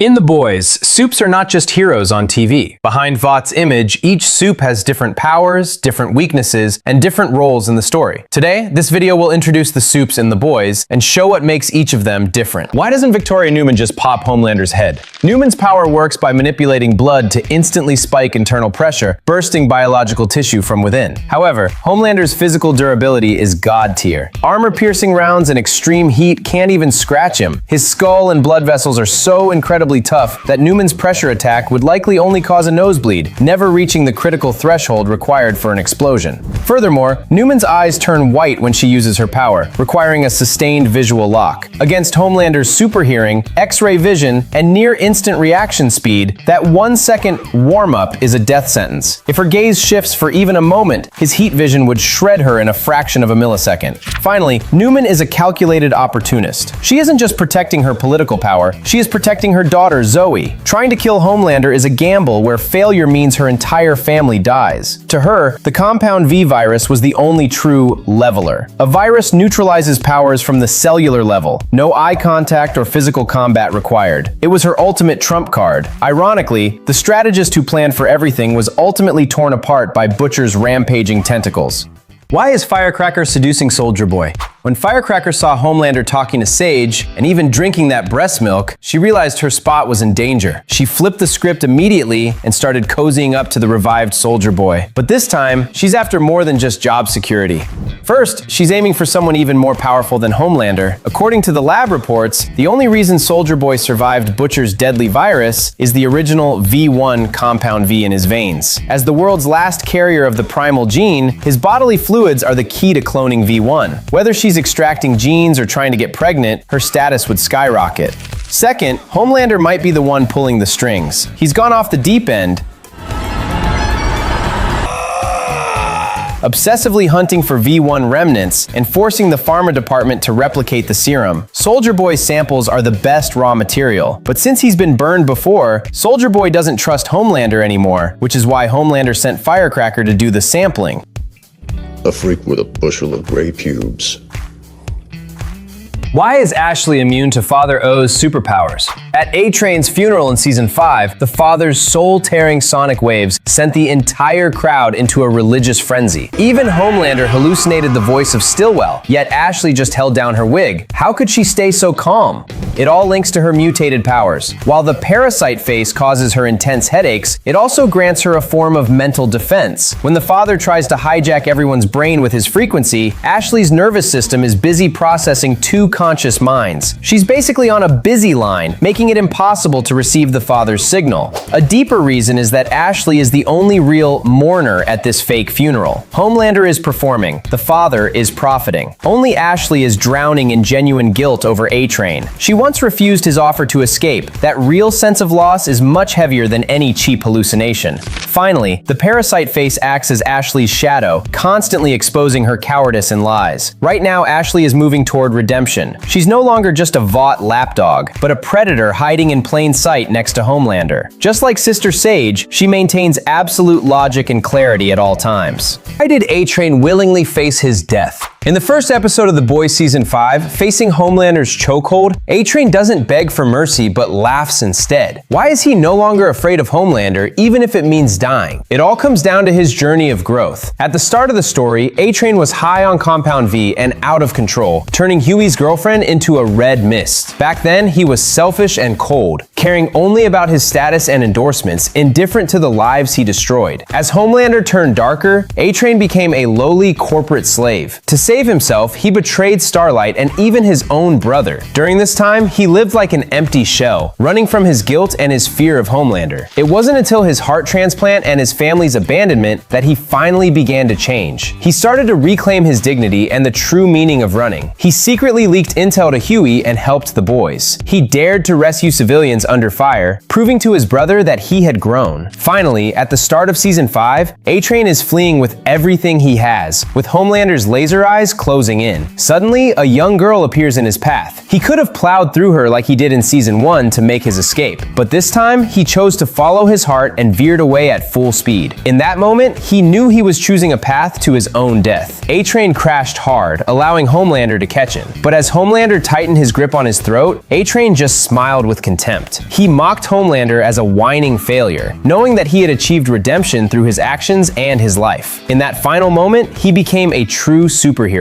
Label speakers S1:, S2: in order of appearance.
S1: In The Boys, supes are not just heroes on TV. Behind Vought's image, each supe has different powers, different weaknesses, and different roles in the story. Today, this video will introduce the supes in The Boys and show what makes each of them different. Why doesn't Victoria Newman just pop Homelander's head? Newman's power works by manipulating blood to instantly spike internal pressure, bursting biological tissue from within. However, Homelander's physical durability is god tier. Armor-piercing rounds and extreme heat can't even scratch him. His skull and blood vessels are so incredibly tough that Newman's pressure attack would likely only cause a nosebleed, never reaching the critical threshold required for an explosion. Furthermore, Newman's eyes turn white when she uses her power, requiring a sustained visual lock. Against Homelander's super hearing, X-ray vision, and near-instant reaction speed, that 1-second warm-up is a death sentence. If her gaze shifts for even a moment, his heat vision would shred her in a fraction of a millisecond. Finally, Newman is a calculated opportunist. She isn't just protecting her political power, she is protecting her daughter Zoe. Trying to kill Homelander is a gamble where failure means her entire family dies. To her, the Compound V virus was the only true leveler. A virus neutralizes powers from the cellular level, no eye contact or physical combat required. It was her ultimate trump card. Ironically, the strategist who planned for everything was ultimately torn apart by Butcher's rampaging tentacles. Why is Firecracker seducing Soldier Boy? When Firecracker saw Homelander talking to Sage, and even drinking that breast milk, she realized her spot was in danger. She flipped the script immediately and started cozying up to the revived Soldier Boy. But this time, she's after more than just job security. First, she's aiming for someone even more powerful than Homelander. According to the lab reports, the only reason Soldier Boy survived Butcher's deadly virus is the original V1 Compound V in his veins. As the world's last carrier of the primal gene, his bodily fluids are the key to cloning V1. Whether she's extracting genes or trying to get pregnant, her status would skyrocket. Second, Homelander might be the one pulling the strings. He's gone off the deep end, obsessively hunting for V1 remnants and forcing the pharma department to replicate the serum. Soldier Boy's samples are the best raw material, but since he's been burned before, Soldier Boy doesn't trust Homelander anymore, which is why Homelander sent Firecracker to do the sampling.
S2: A freak with a bushel of gray pubes.
S1: Why is Ashley immune to Father O's superpowers? At A-Train's funeral in Season 5, the father's soul-tearing sonic waves sent the entire crowd into a religious frenzy. Even Homelander hallucinated the voice of Stillwell, yet Ashley just held down her wig. How could she stay so calm? It all links to her mutated powers. While the parasite face causes her intense headaches, it also grants her a form of mental defense. When the father tries to hijack everyone's brain with his frequency, Ashley's nervous system is busy processing two conscious minds. She's basically on a busy line, making it impossible to receive the father's signal. A deeper reason is that Ashley is the only real mourner at this fake funeral. Homelander is performing, the father is profiting. Only Ashley is drowning in genuine guilt over A-Train. She once refused his offer to escape. That real sense of loss is much heavier than any cheap hallucination. Finally, the parasite face acts as Ashley's shadow, constantly exposing her cowardice and lies. Right now, Ashley is moving toward redemption. She's no longer just a Vought lapdog, but a predator hiding in plain sight next to Homelander. Just like Sister Sage, she maintains absolute logic and clarity at all times. Why did A-Train willingly face his death? In the first episode of The Boys Season 5, facing Homelander's chokehold, A-Train doesn't beg for mercy but laughs instead. Why is he no longer afraid of Homelander, even if it means dying? It all comes down to his journey of growth. At the start of the story, A-Train was high on Compound V and out of control, turning Huey's girlfriend into a red mist. Back then, he was selfish and cold, caring only about his status and endorsements, indifferent to the lives he destroyed. As Homelander turned darker, A-Train became a lowly corporate slave. To save himself, he betrayed Starlight and even his own brother. During this time, he lived like an empty shell, running from his guilt and his fear of Homelander. It wasn't until his heart transplant and his family's abandonment that he finally began to change. He started to reclaim his dignity and the true meaning of running. He secretly leaked intel to Huey and helped the boys. He dared to rescue civilians under fire, proving to his brother that he had grown. Finally, at the start of Season 5, A-Train is fleeing with everything he has. With Homelander's laser eyes, guys closing in. Suddenly, a young girl appears in his path. He could have plowed through her like he did in Season 1 to make his escape, but this time, he chose to follow his heart and veered away at full speed. In that moment, he knew he was choosing a path to his own death. A-Train crashed hard, allowing Homelander to catch him. But as Homelander tightened his grip on his throat, A-Train just smiled with contempt. He mocked Homelander as a whining failure, knowing that he had achieved redemption through his actions and his life. In that final moment, he became a true superhero.